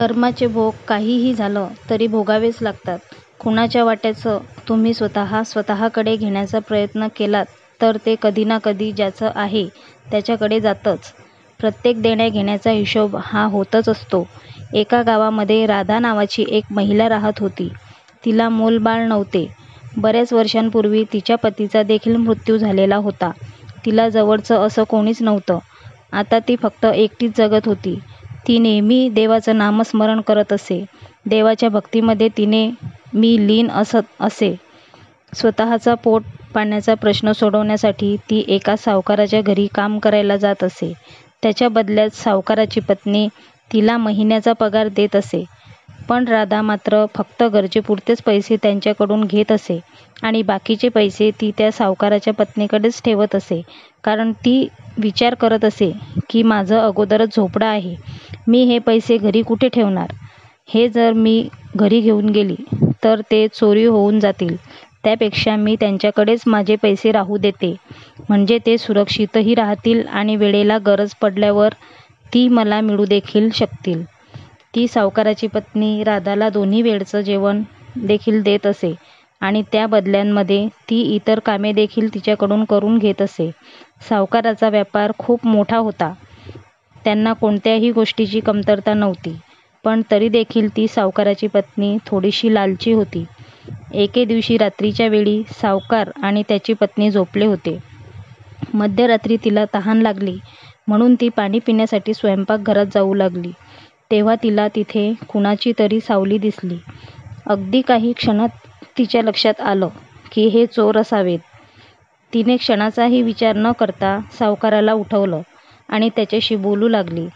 कर्माचे भोग काहीही झालं तरी भोगावेच लागतात. कुणाच्या वाट्याचं तुम्ही स्वतःकडे घेण्याचा प्रयत्न केलात तर ते कधी ना कधी ज्याचं आहे त्याच्याकडे जातंच. प्रत्येक देण्या-घेण्याचा हिशोब हा होतच असतो. एका गावामध्ये राधा नावाची एक महिला राहत होती. तिला मूल-बाळ नव्हते. बऱ्याच वर्षांपूर्वी तिच्या पतीचा देखील मृत्यू झालेला होता. तिला जवळचं असं कोणीच नव्हतं. आता ती फक्त एकटीच जगत होती. ती नेहमी देवाचं नामस्मरण करत असे. देवाच्या भक्तीमध्ये तिने मी लीन असत असे. स्वतःचा पोट पाण्याचा प्रश्न सोडवण्यासाठी ती एका सावकाराच्या घरी काम करायला जात असे. त्याच्या बदल्यात सावकाराची पत्नी तिला महिन्याचा पगार देत असे. पण राधा मात्र फक्त गरजेपुरतेच पैसे त्यांच्याकडून घेत असे आणि बाकीचे पैसे ती त्या सावकाराच्या पत्नीकडेच ठेवत असे. कारण ती विचार करत असे की माझं अगोदरच झोपडं आहे. मी हे पैसे घरी कुठे ठेवणार? हे जर मी घरी घेऊन गेली तर ते चोरी होऊन जातील. त्यापेक्षा मी त्यांच्याकडेच माझे पैसे राहू देते. म्हणजे ते सुरक्षितही राहतील आणि वेळेला गरज पडल्यावर ती मला मिळू देखील शकतील. ती सावकाराची पत्नी राधाला दोन्ही वेळचं जेवण देखील देत असे आणि त्या बदल्यांमध्ये ती इतर कामे देखील तिच्याकडून करून घेत असे. सावकाराचा व्यापार खूप मोठा होता. त्यांना कोणत्याही गोष्टीची कमतरता नव्हती. पण तरी देखील ती सावकाराची पत्नी थोडीशी लालची होती. एके दिवशी रात्रीच्या वेळी सावकार आणि त्याची पत्नी झोपले होते. मध्यरात्री तिला तहान लागली म्हणून ती पाणी पिण्यासाठी स्वयंपाकघरात जाऊ लागली. तेव्हा तिला तिथे कुणाची तरी सावली दिसली. अगदी काही क्षणात तिच्या लक्षात आलं की हे चोर असावेत. तिने क्षणाचाही विचार न करता सावकाराला उठवलं आणि त्याच्याशी बोलू लागली.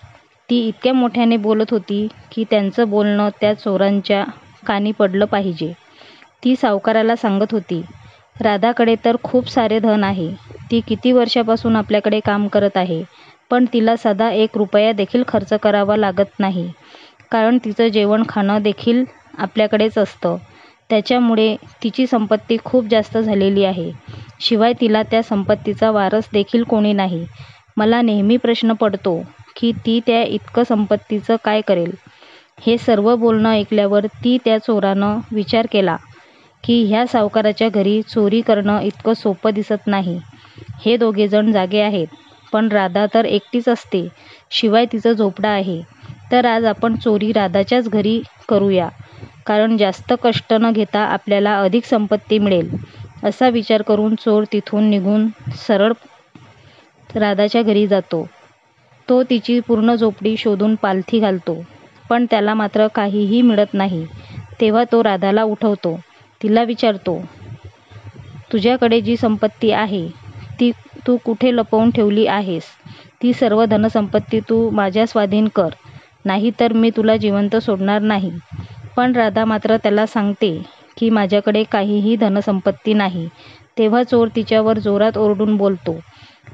ती इतक्या मोठ्याने बोलत होती की त्यांचं बोलणं त्या चोरांच्या कानी पडलं पाहिजे. ती सावकाराला सांगत होती, राधाकडे तर खूप सारे धन आहे. ती किती वर्षापासून आपल्याकडे काम करत आहे. पण तिला साधा 1 रुपया देखील खर्च करावा लागत नाही. कारण तिचं जेवण खाणं देखील आपल्याकडेच असतं. त्याच्यामुळे तिची संपत्ती खूप जास्त झालेली आहे. शिवाय तिला त्या संपत्तीचा वारस देखील कोणी नाही. मला नेहमी प्रश्न पडतो की ती त्या इतकं संपत्तीचं काय करेल? हे सर्व बोलणं ऐकल्यावर ती त्या चोरानं विचार केला की ह्या सावकाराच्या घरी चोरी करणं इतकं सोपं दिसत नाही. हे दोघेजण जागे आहेत. पण राधा तर एकटीच असते. शिवाय तिचं झोपडं आहे. तर आज आपण चोरी राधाच्याच घरी करूया. कारण जास्त कष्ट न घेता आपल्याला अधिक संपत्ती मिळेल. असा विचार करून चोर तिथून निघून सरळ राधाच्या घरी जातो. तो तिची पूर्ण झोपडी शोधून पालथी घालतो. पण त्याला मात्र काहीही मिळत नाही. तेव्हा तो राधाला उठवतो. तिला विचारतो, तुझ्याकडे जी संपत्ती आहे ती तू कुठे लपवून ठेवली आहेस? ती सर्व धनसंपत्ती तू माझ्या स्वाधीन कर. नाहीतर मी तुला जिवंत सोडणार नाही. पण राधा मात्र त्याला सांगते की माझ्याकडे काहीही धनसंपत्ती नाही. तेव्हा चोर तिच्यावर जोरात ओरडून बोलतो,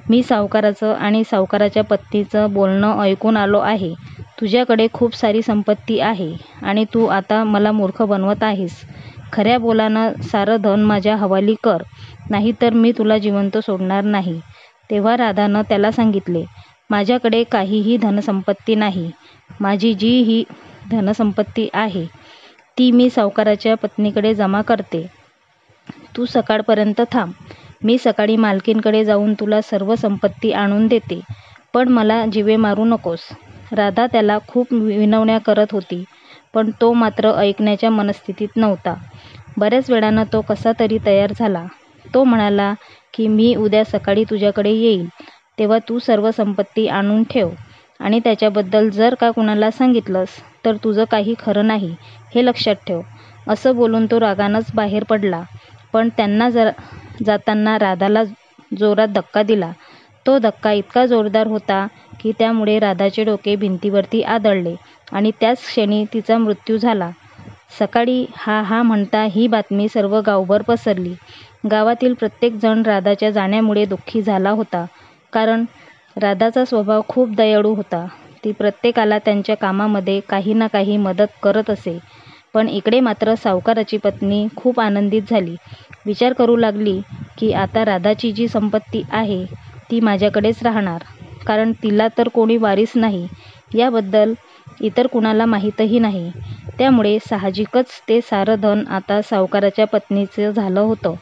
मी सावकाराचं आणि सावकाराच्या पत्नीचं बोलणं ऐकून आलो आहे. तुझ्याकडे खूप सारी संपत्ती आहे आणि तू आता मला मूर्ख बनवत आहेस. खऱ्या बोलानं सारं धन माझ्या हवाली कर. नाहीतर मी तुला जिवंत सोडणार नाही. तेव्हा राधानं त्याला सांगितले, माझ्याकडे काहीही धनसंपत्ती नाही. माझी जी ही धनसंपत्ती आहे ती मी सावकाराच्या पत्नीकडे जमा करते. तू सकाळपर्यंत थांब. मी सकाळी मालकीणकडे जाऊन तुला सर्व संपत्ती आणून देते. पण मला जीवे मारू नकोस. राधा त्याला खूप विनवण्या करत होती. पण तो मात्र ऐकण्याच्या मनस्थितीत नव्हता. बऱ्याच वेळानं तो कसा तरी तयार झाला. तो म्हणाला की मी उद्या सकाळी तुझ्याकडे येईल. तेव्हा तू सर्व संपत्ती आणून ठेव आणि त्याच्याबद्दल जर का कुणाला सांगितलंस तर तुझं काही खरं नाही हे लक्षात ठेव. असं बोलून तो रागानंच बाहेर पडला. पण त्यांना जाताना राधाला जोरात धक्का दिला. तो धक्का इतका जोरदार होता की त्यामुळे राधाचे डोके भिंतीवरती आदळले आणि त्याच क्षणी तिचा मृत्यू झाला. सकाळी हा म्हणता ही बातमी सर्व गावभर पसरली. गावातील प्रत्येक जण राधाच्या जाण्यामुळे दुःखी झाला होता. कारण राधाचा स्वभाव खूप दयाळू होता. ती प्रत्येकाला त्यांच्या कामामध्ये काही ना काही मदत करत असे. पण इकडे मात्र सावकाराची पत्नी खूप आनंदित झाली. विचार करू लागली की आता राधाची जी संपत्ती आहे ती माझ्याकडेच राहणार. कारण तिला तर कोणी वारीस नाही. याबद्दल इतर कुणाला माहीतही नाही. त्यामुळे साहजिकच ते सारं धन आता सावकाराच्या पत्नीचं झालं होतं.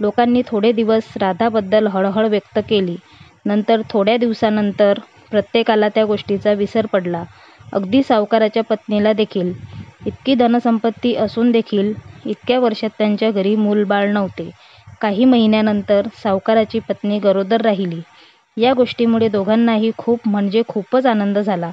लोकांनी थोडे दिवस राधाबद्दल हळहळ व्यक्त केली. नंतर थोड्या दिवसानंतर प्रत्येकाला त्या गोष्टीचा विसर पडला. अगदी सावकाराच्या पत्नीला देखील. इतकी धनसंपत्ती असून देखील इतक्या वर्षात त्यांच्या घरी मूलबाळ नव्हते. काही महिन्यानंतर सावकाराची पत्नी गरोदर राहिली. या गोष्टीमुळे दोघांनाही खूप म्हणजे खूपच आनंद झाला.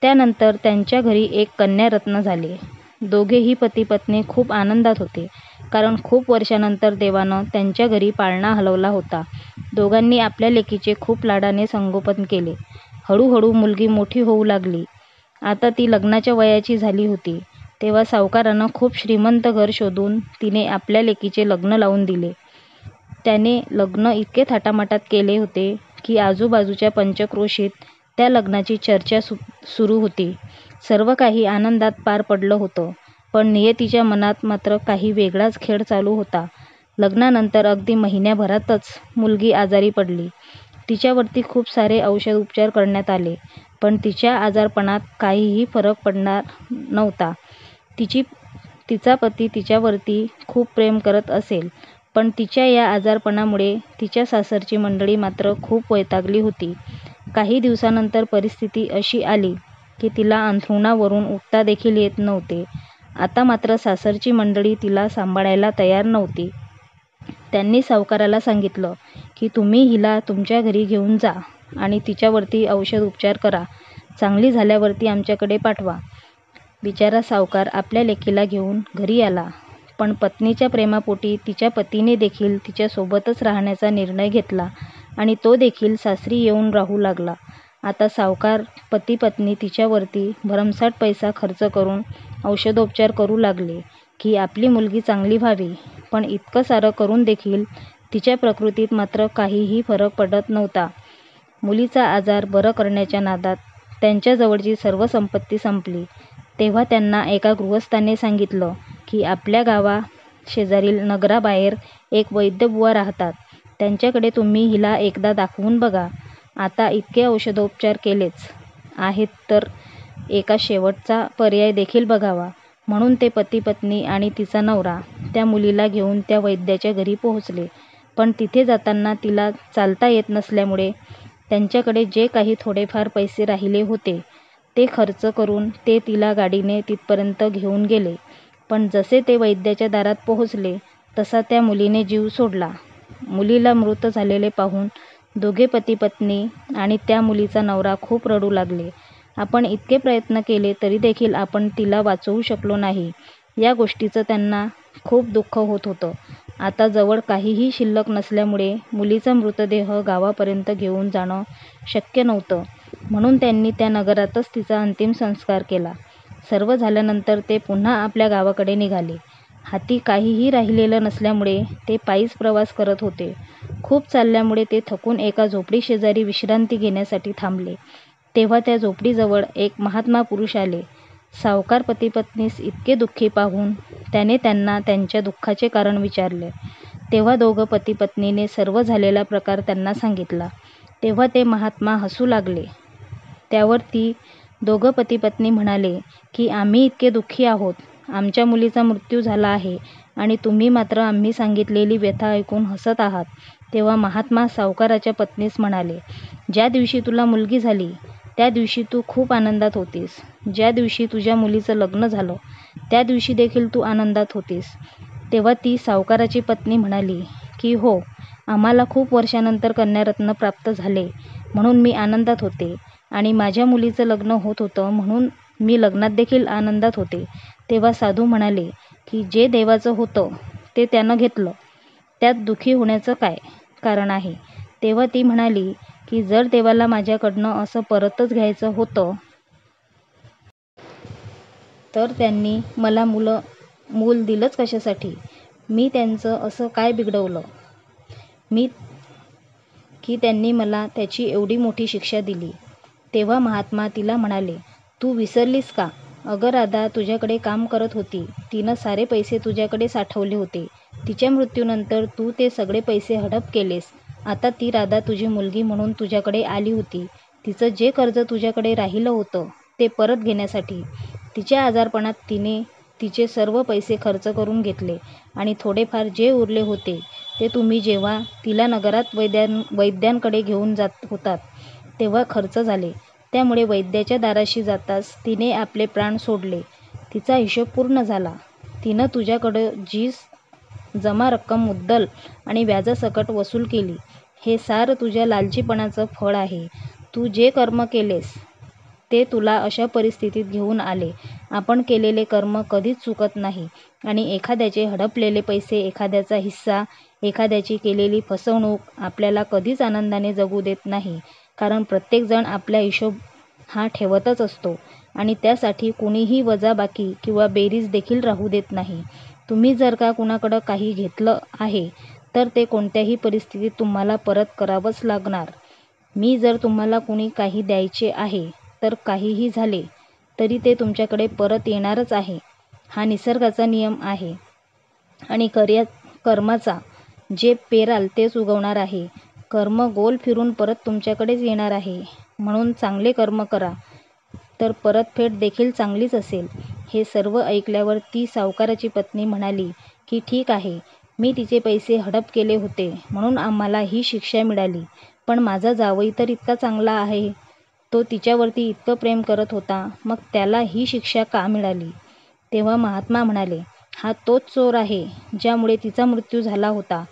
त्यानंतर त्यांच्या घरी एक कन्यारत्न झाले. दोघेही पती-पत्नी खूप आनंदात होते, कारण खूप वर्षानंतर देवानं त्यांच्या घरी पाळणा हलवला होता. दोघांनी आपल्या लेकीचे खूप लाडाने संगोपन केले. हळूहळू मुलगी मोठी होऊ लागली. आता ती लग्नाच्या वयाची झाली होती. तेव्हा सावकारानं खूप श्रीमंत घर शोधून तिने आपल्या लेकीचे लग्न लावून दिले. त्याने लग्न इतके थाटामाटात केले होते की आजूबाजूच्या पंचक्रोशीत त्या लग्नाची चर्चा सुरू होती. सर्व काही आनंदात पार पडलं होतं. पण नियतीच्या मनात मात्र काही वेगळाच खेळ चालू होता. लग्नानंतर अगदी महिन्याभरातच मुलगी आजारी पडली. तिच्यावरती खूप सारे औषधोपचार करण्यात आले, पण तिच्या आजारपणात काहीही फरक पडणार नव्हता. तिचा पती तिच्यावरती खूप प्रेम करत असेल, पण तिच्या या आजारपणामुळे तिच्या सासरची मंडळी मात्र खूप वैतागली होती. काही दिवसानंतर परिस्थिती अशी आली की तिला अंथरुणावरून उठता देखील येत नव्हते. आता मात्र सासरची मंडळी तिला सांभाळायला तयार नव्हती. त्यांनी सावकाराला सांगितलं की तुम्ही हिला तुमच्या घरी घेऊन जा आणि तिच्यावरती औषधोपचार करा. चांगली झाल्यावरती आमच्याकडे पाठवा. बिचारा सावकार आपल्या लेकीला घेऊन घरी आला. पण पत्नीच्या प्रेमापोटी तिच्या पतीने देखील तिच्यासोबतच राहण्याचा निर्णय घेतला आणि तो देखील सासरी येऊन राहू लागला. आता सावकार पती-पत्नी तिच्यावरती भरमसाठ पैसा खर्च करून औषधोपचार करू लागले की आपली मुलगी चांगली व्हावी. पण इतकं सारं करून देखील तिच्या प्रकृतीत मात्र काहीही फरक पडत नव्हता. मुलीचा आजार बरं करण्याच्या नादात त्यांच्याजवळची सर्व संपत्ती संपली. तेव्हा त्यांना एका गृहस्थाने सांगितलं की आपल्या गावाशेजारील नगराबाहेर एक वैद्यबुवा राहतात. त्यांच्याकडे तुम्ही हिला एकदा दाखवून बघा. आता इतके औषधोपचार केलेच आहेत तर एका शेवटचा पर्याय देखील बघावा. म्हणून ते पती-पत्नी आणि तिचा नवरा त्या मुलीला घेऊन त्या वैद्याच्या घरी पोहोचले. पण तिथे जाताना तिला चालता येत नसल्यामुळे त्यांच्याकडे जे काही थोडेफार पैसे राहिले होते ते खर्च करून ते तिला गाडीने तिथपर्यंत घेऊन गेले. पण जसे ते वैद्याच्या दारात पोहोचले तसा त्या मुलीने जीव सोडला. मुलीला मृत झालेले पाहून दोघे पती-पत्नी आणि त्या मुलीचा नवरा खूप रडू लागले. आपण इतके प्रयत्न केले तरी देखील आपण तिला वाचवू शकलो नाही, या गोष्टीचं त्यांना खूप दुःख होत होतं. आता जवळ काहीही शिल्लक नसल्यामुळे मुलीचा मृतदेह गावापर्यंत घेऊन जाणं शक्य नव्हतं. म्हणून त्यांनी त्या नगरातच तिचा अंतिम संस्कार केला. सर्व झाल्यानंतर ते पुन्हा आपल्या गावाकडे निघाले. हाती काहीही राहिलेलं नसल्यामुळे ते पायीच प्रवास करत होते. खूप चालल्यामुळे ते थकून एका झोपडीशेजारी विश्रांती घेण्यासाठी थांबले. तेव्हा त्या झोपडीजवळ एक महात्मा पुरुष आले. सावकार पती-पत्नीस इतके दुःखी पाहून त्याने त्यांना त्यांच्या दुःखाचे कारण विचारले. तेव्हा दोघं पती-पत्नीने सर्व झालेला प्रकार त्यांना सांगितला. तेव्हा ते महात्मा हसू लागले. त्यावर ती दोघं पती-पत्नी म्हणाले की आम्ही इतके दुःखी आहोत. आमच्या मुलीचा मृत्यू झाला आहे आणि तुम्ही मात्र आम्ही सांगितलेली व्यथा ऐकून हसत आहात. तेव्हा महात्मा सावकाराच्या पत्नीस म्हणाले, ज्या दिवशी तुला मुलगी झाली त्या दिवशी तू खूप आनंदात होतीस. ज्या दिवशी तुझ्या मुलीचं लग्न झालं त्या दिवशी देखील तू आनंदात होतीस. तेव्हा ती सावकाराची पत्नी म्हणाली की हो, आम्हाला खूप वर्षानंतर कन्यारत्न प्राप्त झाले म्हणून मी आनंदात होते आणि माझ्या मुलीचं लग्न होत होतं म्हणून मी लग्नात देखील आनंदात होते. तेव्हा साधू म्हणाले की जे देवाचं होतं ते त्यानं घेतलं, त्यात दुःखी होण्याचं काय कारण आहे. तेव्हा ती म्हणाली की जर देवाला माझ्याकडनं असं परतच घ्यायचं होतं तर त्यांनी मला मूल दिलंच कशासाठी. मी त्यांचं असं काय बिघडवलं की त्यांनी मला त्याची एवढी मोठी शिक्षा दिली. तेव्हा महात्मा तिला म्हणाले, तू विसरलीस का? अगं राधा तुझ्याकडे काम करत होती. तिनं सारे पैसे तुझ्याकडे साठवले होते. तिच्या मृत्यूनंतर तू ते सगळे पैसे हडप केलेस. आता ती राधा तुझी मुलगी म्हणून तुझ्याकडे आली होती. तिचं जे कर्ज तुझ्याकडे राहिलं होतं ते परत घेण्यासाठी. तिच्या आजारपणात तिने तिचे सर्व पैसे खर्च करून घेतले आणि थोडेफार जे उरले होते ते तुम्ही जेव्हा तिला नगरात वैद्यांकडे घेऊन जात होतात तेव्हा खर्च झाले. त्यामुळे वैद्याच्या दाराशी जाताच तिने आपले प्राण सोडले. तिचा हिशोब पूर्ण झाला. तिनं तुझ्याकडं जी जमा रक्कम मुद्दल आणि व्याजासकट वसूल केली हे सारं तुझ्या लालचीपणाचं फळ आहे. तू जे कर्म केलेस ते तुला अशा परिस्थितीत घेऊन आले. आपण केलेले कर्म कधीच चुकत नाही आणि एखाद्याचे हडपलेले पैसे, एखाद्याचा हिस्सा, एखाद्याची केलेली फसवणूक आपल्याला कधीच आनंदाने जगू देत नाही. कारण प्रत्येकजण आपला हिशोब हा ठेवतच असतो आणि त्यासाठी कुणीही वजाबाकी किंवा बेरीज देखील राहू देत नाही. तुम्ही जर का कुणाकडं काही घेतलं आहे तर ते कोणत्याही परिस्थितीत तुम्हाला परत करावंच लागणार. मी जर तुम्हाला कुणी काही द्यायचे आहे तर काहीही झाले तरी ते तुमच्याकडे परत येणारच आहे. हा निसर्गाचा नियम आहे आणि कर्माचा जे पेराल तेच उगवणार आहे. कर्म गोल फिरून परत तुमच्याकडेच येणार आहे. म्हणून चांगले कर्म करा तर परतफेड देखील चांगलीच असेल. हे सर्व ऐकल्यावर ती सावकाराची पत्नी म्हणाली की ठीक आहे, मी तिचे पैसे हडप केले होते म्हणून आम्हाला ही शिक्षा मिळाली. पण माझा जावई तर इतका चांगला आहे, तो तिच्यावरती इतकं प्रेम करत होता, मग त्याला ही शिक्षा का मिळाली? तेव्हा महात्मा म्हणाले, हा तोच चोर आहे ज्यामुळे तिचा मृत्यू झाला होता.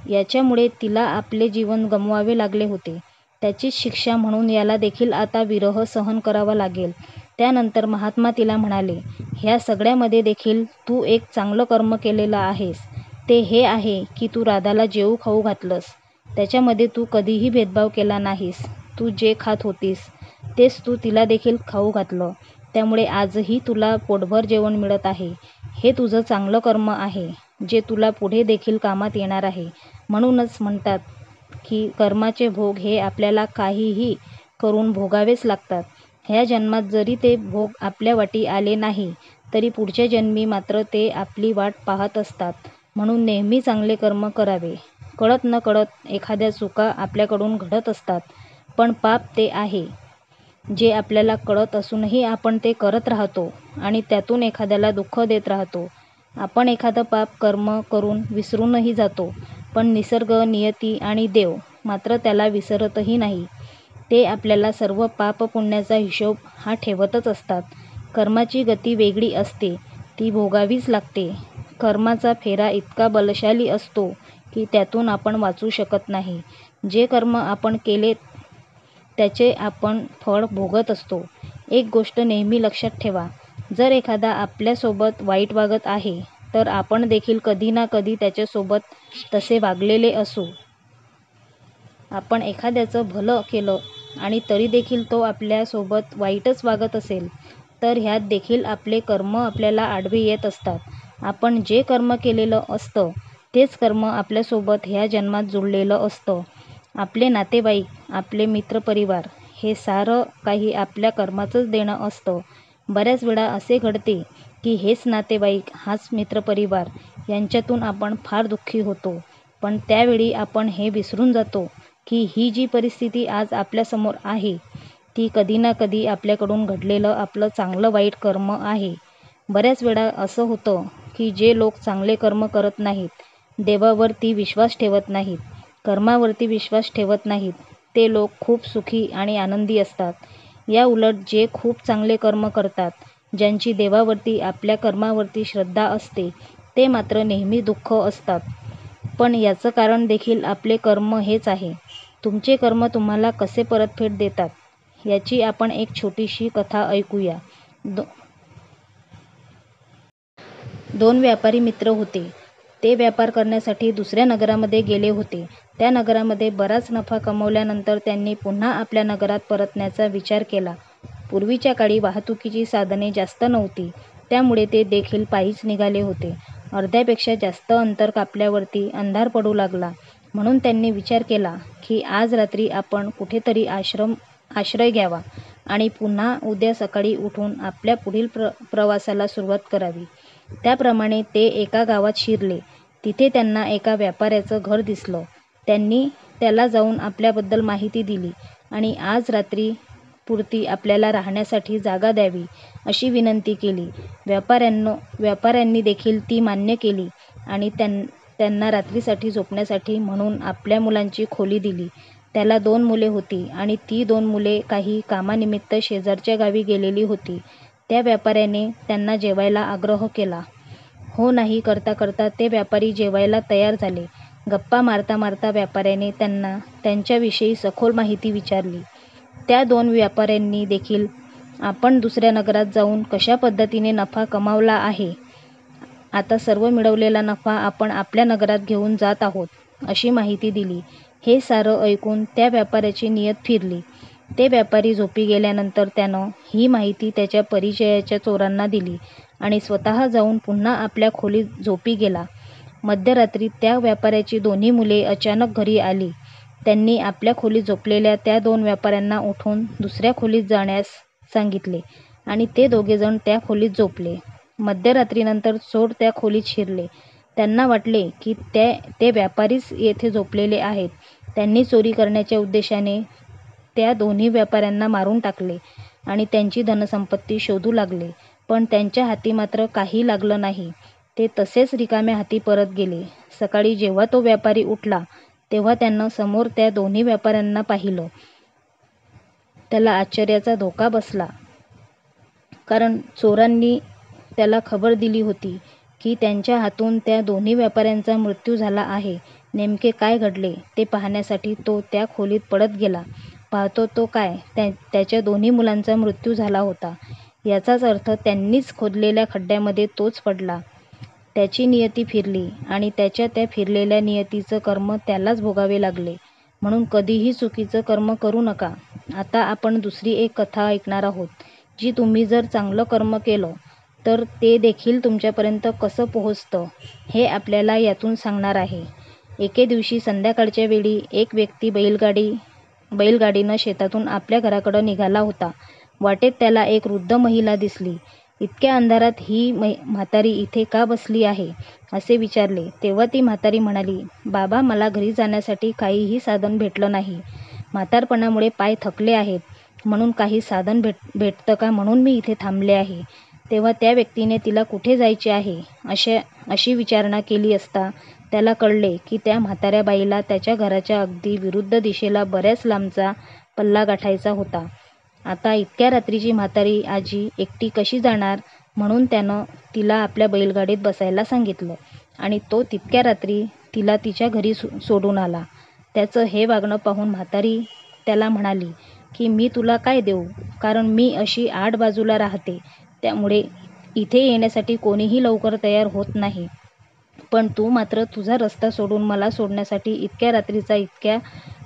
याच्यामुळे तिला आपले जीवन गमवावे लागले होते. त्याचीच शिक्षा म्हणून याला देखील आता विरह सहन करावा लागेल. त्यानंतर महात्मा तिला म्हणाले, ह्या सगळ्यामध्ये देखील तू एक चांगलं कर्म केलेलं आहेस. ते हे आहे की तू राधाला जेवू खाऊ घातलंस. त्याच्यामध्ये तू कधीही भेदभाव केला नाहीस. तू जे खात होतीस तेच तू तिला देखील खाऊ घातलं. त्यामुळे आजही तुला पोटभर जेवण मिळत आहे. हे तुझं चांगलं कर्म आहे जे तुला पुढे देखील कामात येणार आहे. म्हणूनच म्हणतात की कर्माचे भोग हे आपल्याला काहीही करून भोगावेच लागतात. ह्या जन्मात जरी ते भोग आपल्या वाटी आले नाही तरी पुढच्या जन्मी मात्र ते आपली वाट पाहत असतात. म्हणून नेहमी चांगले कर्म करावे. कळत नकळत एखाद्या चुका आपल्याकडून घडत असतात, पण पाप ते आहे जे आपल्याला कळत असूनही आपण ते करत राहतो आणि त्यातून एखाद्याला दुःख देत राहतो. आपण एखादं पाप कर्म करून विसरूनही जातो, पण निसर्ग, नियती आणि देव मात्र त्याला विसरतही नाही. ते आपल्याला सर्व पाप पुण्याचा हिशोब हा ठेवतच असतात. कर्माची गती वेगळी असते, ती भोगावीच लागते. कर्माचा फेरा इतका बलशाली असतो की त्यातून आपण वाचू शकत नाही. जे कर्म आपण केले त्याचे आपण फळ भोगत असतो. एक गोष्ट नेहमी लक्षात ठेवा, जर एखादा आपल्यासोबत वाईट वागत आहे तर आपण देखील कधी ना कधी त्याच्यासोबत तसे वागलेले असू. आपण एखाद्याचं भलं केलं आणि तरी देखील तो आपल्यासोबत वाईटच वागत असेल तर ह्यात देखील आपले कर्म आपल्याला आडवे येत असतात. आपण जे कर्म केलेलं असतं तेच कर्म आपल्यासोबत ह्या जन्मात जुळलेलं असतं. आपले नातेवाईक, आपले मित्रपरिवार हे सारं काही आपल्या कर्माचंच देणं असतं. बऱ्याच वेळा असे घडते की हेच नातेवाईक, हाच मित्रपरिवार यांच्यातून आपण फार दुःखी होतो. पण त्यावेळी आपण हे विसरून जातो की ही जी परिस्थिती आज आपल्यासमोर आहे ती कधी ना कधी आपल्याकडून घडलेलं आपलं चांगलं वाईट कर्म आहे. बऱ्याच वेळा असं होतं की जे लोक चांगले कर्म करत नाहीत, देवावरती विश्वास ठेवत नाहीत, कर्मावरती विश्वास ठेवत नाहीत, ते लोक खूप सुखी आणि आनंदी असतात. या उलट जे खूप चांगले कर्म करतात, ज्यांची देवावरती, आपल्या कर्मावरती श्रद्धा असते, ते मात्र नेहमी दुःख असतात. पण याचं कारण देखील आपले कर्म हेच आहे. तुमचे कर्म तुम्हाला कसे परतफेड देतात याची आपण एक छोटीशी कथा ऐकूया. दोन व्यापारी मित्र होते. ते व्यापार करण्यासाठी दुसऱ्या नगरामध्ये गेले होते. त्या नगरामध्ये बराच नफा कमावल्यानंतर त्यांनी पुन्हा आपल्या नगरात परतण्याचा विचार केला. पूर्वीच्या काळी वाहतुकीची साधने जास्त नव्हती, त्यामुळे ते देखील पायीच निघाले होते. अर्ध्यापेक्षा जास्त अंतर कापल्यावरती अंधार पडू लागला. म्हणून त्यांनी विचार केला की आज रात्री आपण कुठेतरी आश्रय घ्यावा आणि पुन्हा उद्या सकाळी उठून आपल्या पुढील प्रवासाला सुरुवात करावी. त्याप्रमाणे ते एका गावात शिरले. तिथे त्यांना एका व्यापाऱ्याचं घर दिसलं. त्यांनी त्याला जाऊन आपल्याबद्दल माहिती दिली आणि आज रात्री पुरती आपल्याला राहण्यासाठी जागा द्यावी अशी विनंती केली. व्यापाऱ्यांनी देखील ती मान्य केली आणि त्यांना रात्रीसाठी झोपण्यासाठी म्हणून आपल्या मुलांची खोली दिली. त्याला 2 मुले होती आणि ती 2 मुले काही कामानिमित्त शेजारच्या गावी गेलेली होती. त्या व्यापाऱ्याने त्यांना जेवायला आग्रह केला. हो नाही करता करता ते व्यापारी जेवायला तयार झाले. गप्पा मारता मारता व्यापाऱ्याने त्यांना त्यांच्याविषयी सखोल माहिती विचारली. त्या 2 व्यापाऱ्यांनी देखील आपण दुसऱ्या नगरात जाऊन कशा पद्धतीने नफा कमावला आहे, आता सर्व मिळवलेला नफा आपण आपल्या नगरात घेऊन जात आहोत अशी माहिती दिली. हे सारं ऐकून त्या व्यापाऱ्याची नियत फिरली. ते व्यापारी झोपी गेल्यानंतर त्यानं ही माहिती त्याच्या परिचयाच्या चोरांना दिली आणि स्वतः जाऊन पुन्हा आपल्या खोलीत झोपी गेला. मध्यरात्री त्या व्यापाऱ्याची दोन्ही मुले अचानक घरी आली. त्यांनी आपल्या खोलीत झोपलेल्या त्या 2 व्यापाऱ्यांना उठून दुसऱ्या खोलीत जाण्यास सांगितले आणि ते दोघेजण त्या खोलीत झोपले. मध्यरात्रीनंतर चोर त्या खोलीत शिरले. त्यांना वाटले की ते व्यापारीच येथे झोपलेले आहेत. त्यांनी चोरी करण्याच्या उद्देशाने त्या दोन्ही व्यापाऱ्यांना मारून टाकले आणि त्यांची धनसंपत्ती शोधू लागले. पण त्यांच्या हाती मात्र काही लागलं नाही. ते तसेच रिकाम्या हाती परत गेले. सकाळी जेव्हा तो व्यापारी उठला तेव्हा त्यानं समोर त्या दोन्ही व्यापाऱ्यांना पाहिलं. त्याला आश्चर्याचा धोका बसला, कारण चोरांनी त्याला खबर दिली होती की त्यांच्या हातून त्या दोन्ही व्यापाऱ्यांचा मृत्यू झाला आहे. नेमके काय घडले ते पाहण्यासाठी तो त्या खोलीत पळत गेला. पाहतो तो काय, त्याच्या दोन्ही मुलांचा मृत्यू झाला होता. याचाच अर्थ त्यांनीच खोदलेल्या खड्ड्यामध्ये तोच पडला. त्याची नियती फिरली आणि त्याच्या त्या फिरलेल्या नियतीचं कर्म त्यालाच भोगावे लागले. म्हणून कधीही चुकीचं कर्म करू नका. आता आपण दुसरी एक कथा ऐकणार आहोत, जी तुम्ही जर चांगलं कर्म केलं तर ते देखील तुमच्यापर्यंत कसं पोहोचतं हे आपल्याला यातून सांगणार आहे. एके दिवशी संध्याकाळच्या वेळी एक व्यक्ती बैलगाडीनं शेतातून आपल्या घराकडं निघाला होता. वाटेत त्याला एक वृद्ध महिला दिसली. इतक्या अंधारात ही म्हातारी इथे का बसली आहे असे विचारले. तेव्हा ती म्हातारी म्हणाली, बाबा, मला घरी जाण्यासाठी काहीही साधन भेटलं नाही. म्हातारपणामुळे पाय थकले आहेत, म्हणून काही साधन भेटतं का म्हणून मी इथे थांबले आहे. तेव्हा त्या व्यक्तीने तिला कुठे जायचे आहे अशी विचारणा केली असता त्याला कळले की त्या म्हाताऱ्या बाईला त्याच्या घराच्या अगदी विरुद्ध दिशेला बऱ्याच लांबचा पल्ला गाठायचा होता. आता इतक्या रात्रीची म्हातारी आजी एकटी कशी जाणार, म्हणून त्यानं तिला आपल्या बैलगाडीत बसायला सांगितलं आणि तो तितक्या रात्री तिला तिच्या घरी सोडून आला. त्याचं हे वागणं पाहून म्हातारी त्याला म्हणाली की मी तुला काय देऊ, कारण मी अशी आड बाजूला राहते, त्यामुळे इथे येण्यासाठी कोणीही लवकर तयार होत नाही. पण तू मात्र तुझा रस्ता सोडून मला सोडण्यासाठी इतक्या रात्रीचा इतक्या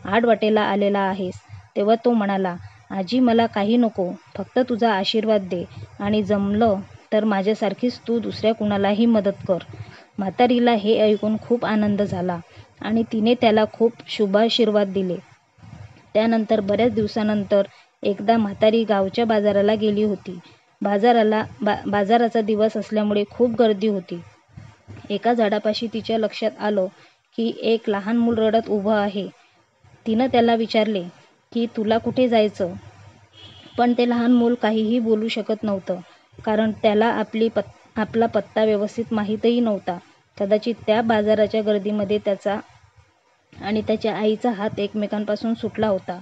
आडवाटेला आलेला आहेस. तेव्हा तो म्हणाला, आजी, मला काही नको, फक्त तुझा आशीर्वाद दे आणि जमलं तर माझ्यासारखीच तू दुसऱ्या कुणालाही मदत कर. म्हातारीला हे ऐकून खूप आनंद झाला आणि तिने त्याला खूप शुभाशीर्वाद दिले. त्यानंतर बऱ्याच दिवसानंतर एकदा म्हातारी गावच्या बाजाराला गेली होती. बाजाराचा दिवस असल्यामुळे खूप गर्दी होती. एका झाडापाशी तिच्या लक्षात आलं की एक लहान मूल रडत उभं आहे. तिनं त्याला विचारले की तुला कुठे जायचं, पण ते लहान मूल काहीही बोलू शकत नव्हतं, कारण त्याला आपला पत्ता व्यवस्थित माहीतही नव्हता. कदाचित त्या बाजाराच्या गर्दीमध्ये त्याचा आणि त्याच्या आईचा हात एकमेकांपासून सुटला होता.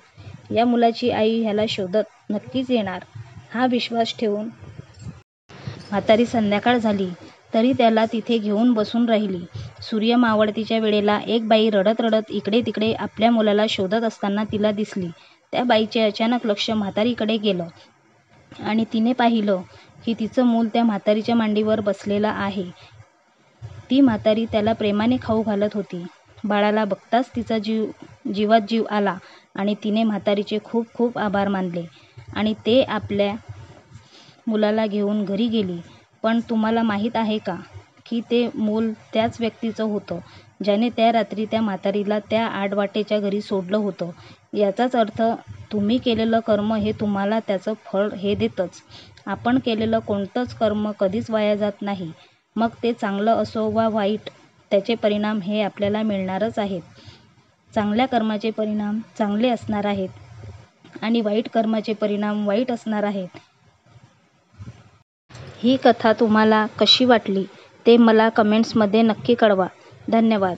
या मुलाची आई ह्याला शोधत नक्कीच येणार हा विश्वास ठेवून म्हातारी संध्याकाळ झाली तरी त्याला तिथे घेऊन बसून राहिली. सूर्य मावळतीच्या वेळेला एक बाई रडत रडत इकडे तिकडे आपल्या मुलाला शोधत असताना तिला दिसली. त्या बाईचे अचानक लक्ष म्हातारीकडे गेलं आणि तिने पाहिलं की तिचं मूल त्या म्हातारीच्या मांडीवर बसलेलं आहे. ती म्हातारी त्याला प्रेमाने खाऊ घालत होती. बाळाला बघताच तिचा जीवात जीव आला आणि तिने म्हातारीचे खूप खूप आभार मानले आणि ते आपल्या मुलाला घेऊन घरी गेली. पण तुम्हाला माहीत आहे का की ते मूल त्याच व्यक्तीचं होतं ज्याने त्या रात्री त्या म्हातारीला त्या आडवाटेच्या घरी सोडलं होतं. याचाच अर्थ तुम्ही केलेलं कर्म हे तुम्हाला त्याचं फळ हे देतंच. आपण केलेलं कोणतंच कर्म कधीच वाया जात नाही. मग ते चांगलं असो वा वाईट, त्याचे परिणाम हे आपल्याला मिळणारच आहेत. चांगल्या कर्माचे परिणाम चांगले असणार आहेत. आणि वाईट कर्माचे परिणाम वाईट असणार आहेत. ही कथा तुम्हाला कशी वाटली ते मला कमेंट्समध्ये नक्की कळवा. धन्यवाद.